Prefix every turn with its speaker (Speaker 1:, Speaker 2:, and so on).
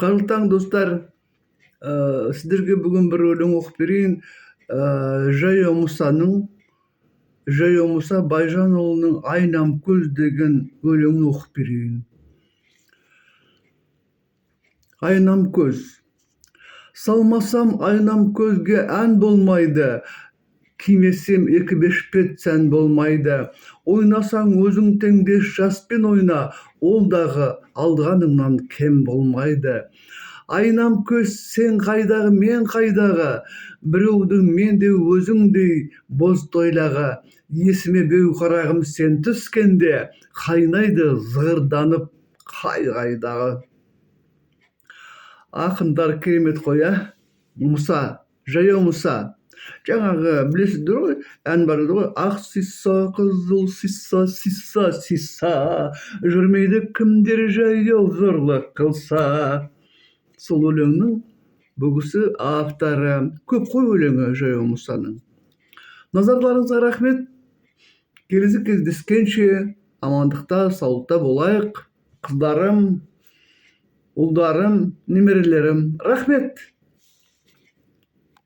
Speaker 1: Қайырлы таң достар. Сіздерге бүгін бір өлең оқып берейін. Жаяу Мұса Байжанұлының «Айнам көз» деген өлеңін оқып берейін. Айнам көз. Салмасам айнам көзге ән болмайды, кимесем екі бешпет сән болмайды. Ойнасаң өзің теңдес жаспен ойна, ол дағы алғаныңнан кем болмайды. Айнам көз, сен қайдағы, мен қайдағы, біреудің мен де өзіңдей боз тойлағы. Есіме беу қарағым сен түскенде, қайнайды зығырданып қай-қайдағы. Ақындар керемет қой, Мұса, жаяу Мұса. Жаңағы білесіздер ғой, ән бар еді ғой: ақ сиса, қызыл сиса, сиса, сиса, жүрмейді кімдер жаяу зорлық қылса. Сол өлеңнің бұл кісі авторы. Көп қой өлеңі жаяу Мұсаның. Назарларыңызға рахмет. Келесі кездескенше амандықта, саулықта болайық. Қыздарым, ұлдарым, немерелерім, рахмет.